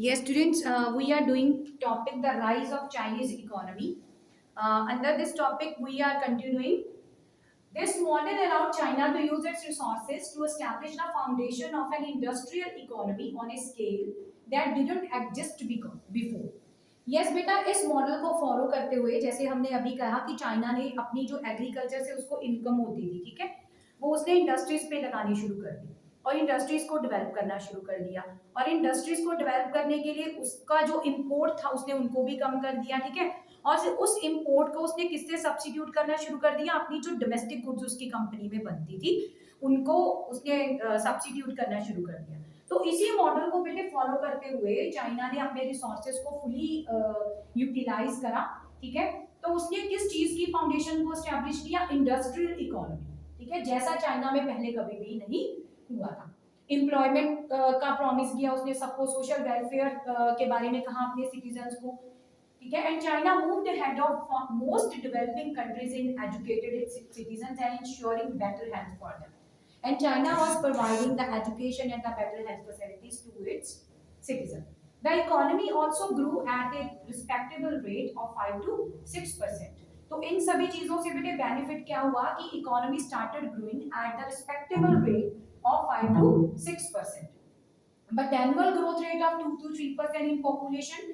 Yes, students, we are doing topic the rise of Chinese economy. Under this topic, we are continuing. This model allowed China to use its resources to establish the foundation of an industrial economy on a scale that didn't exist before. Yes बेटा, इस model को follow करते हुए जैसे हमने अभी कहा कि चाइना ने अपनी जो एग्रीकल्चर से उसको इनकम होती थी, ठीक है, वो उसने इंडस्ट्रीज पे लगानी शुरू कर दी और इंडस्ट्रीज को डेवलप करना शुरू कर दिया। और इंडस्ट्रीज को डेवलप करने के लिए उसका जो इम्पोर्ट था उसने उनको भी कम कर दिया, ठीक है। और फिर उस इम्पोर्ट को उसने किससे सब्स्टिट्यूट करना शुरू कर दिया, अपनी जो डोमेस्टिक गुड्स उसकी कंपनी में बनती थी उनको उसने सब्स्टिट्यूट करना शुरू कर दिया। तो इसी मॉडल को बेटे फॉलो करते हुए चाइना ने अपने रिसोर्सेज को फुली यूटिलाइज करा, ठीक है। तो उसने किस चीज की फाउंडेशन को एस्टैब्लिश किया, इंडस्ट्रियल इकोनॉमी, ठीक है, जैसा चाइना में पहले कभी भी नहीं हुआ था। एम्प्लॉयमेंट का प्रॉमिस किया उसने सबको, सोशल वेलफेयर के बारे में कहा अपने सिटीजन्स को, ठीक है। And China moved ahead of most developing countries in educated its citizens and ensuring better health for them. And China was providing the education and the better health facilities to its citizens. The economy also grew at a respectable rate of 5 to 6%. तो इन सभी चीजों से बेटे benefit क्या हुआ कि economy started growing at the respectable rate of 5 to 6%. But annual growth rate of 2 to 3% in population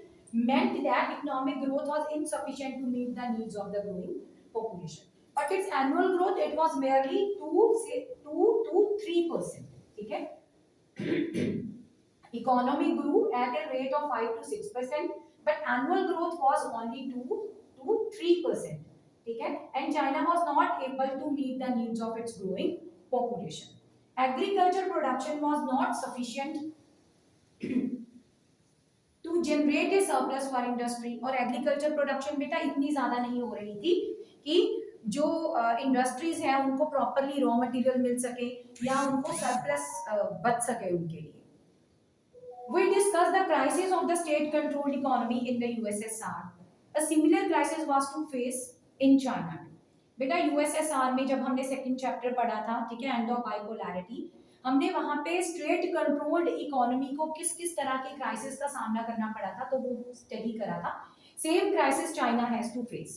meant that economic growth was insufficient to meet the needs of the growing population. But its annual growth it was merely 2 to 3%. Okay? Economy grew at a rate of 5 to 6%, but annual growth was only 2 to 3%. Okay? And China was not able to meet the needs of its growing population. Agriculture production was not sufficient to generate a surplus for industry. और agriculture production बेटा इतनी ज्यादा नहीं हो रही थी कि जो इंडस्ट्रीज हैं उनको प्रॉपरली रॉ मटेरियल मिल सके या उनको सरप्लस बच सके उनके लिए। We discussed the crisis of the state-controlled economy in the USSR. A similar crisis was to face in China. बेटा यूएसएसआर में जब हमने सेकंड चैप्टर पढ़ा था, ठीक है, एंड ऑफ बाइपोलैरिटी, हमने वहां पे स्टेट कंट्रोल्ड इकोनॉमी को किस किस तरह के क्राइसिस का सामना करना पड़ा था तो वो स्टडी करा था। Same crisis China has to face,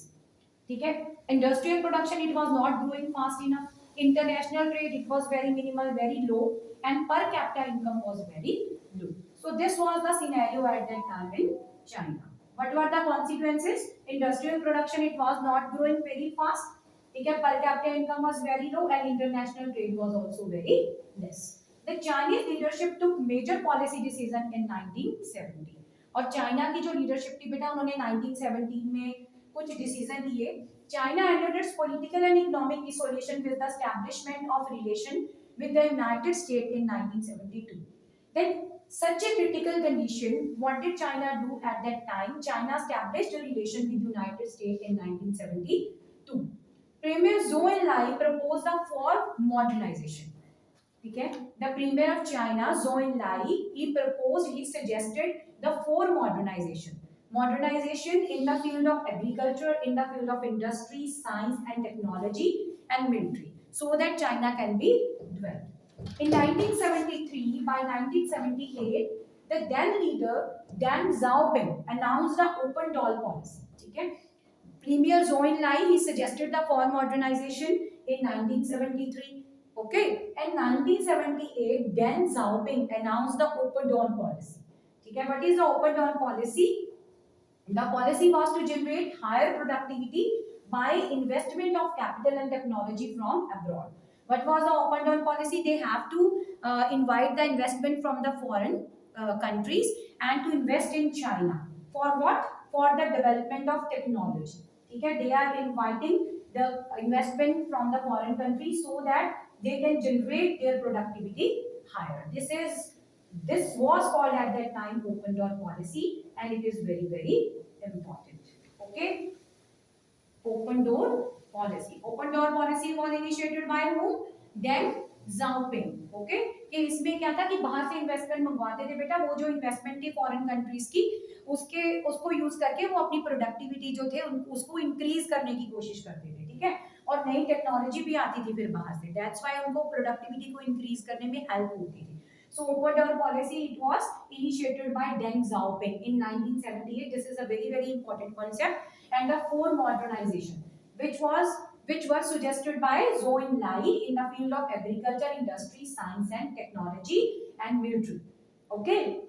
ठीक है। Industrial production it was not growing fast enough, international trade it was very minimal, very low, and per capita income was very low. So this was the scenario at that time in China. What were the consequences? Industrial production it was not growing very fast. ठीक है, per capita income was very low and international trade was also very less. The Chinese leadership took major policy decision in 1970. और China की जो leadership थी बेटा उन्होंने 1917 में कुछ डिसीजन लिए। China ended its political and economic isolation with the establishment of relation with the United States in 1972. Then such a critical condition, what did China do at that time? China established a relation with the United States in 1972. Premier Zhou Enlai proposed the four modernization. Okay? The Premier of China, Zhou Enlai, he suggested the four modernization. Modernization in the field of agriculture, in the field of industry, science and technology, and military, so that China can be developed. In 1973, by 1978, the then leader Deng Xiaoping announced the open door policy. Okay? Premier Zhou Enlai he suggested the four modernization in 1973. Okay, and 1978, Deng Xiaoping announced the open door policy. Okay, what is the open door policy? The policy was to generate higher productivity by investment of capital and technology from abroad. What was the open door policy? They have to invite the investment from the foreign countries and to invest in China. For what? For the development of technology. Okay? They are inviting the investment from the foreign countries so that they can generate their productivity higher. This was called at that time open door policy and it is very very important. Okay, open door policy. Open door policy was initiated by whom? Deng Xiaoping. Okay, कि इसमें क्या था कि बाहर से investment मंगवाते थे बेटा, वो जो इन्वेस्टमेंट थी फॉरेन कंट्रीज की उसको यूज करके वो अपनी प्रोडक्टिविटी जो थे उसको इंक्रीज करने की कोशिश करते थे, ठीक है। और नई टेक्नोलॉजी भी आती थी फिर बाहर से, दैट्स व्हाई उनको प्रोडक्टिविटी को इंक्रीज करने में हेल्प होती थी। So open door policy, it was initiated by Deng Xiaoping in 1978. This is a very very important concept. And the four modernization, which was suggested by Zhou Enlai in the field of agriculture, industry, science and technology and military. Okay.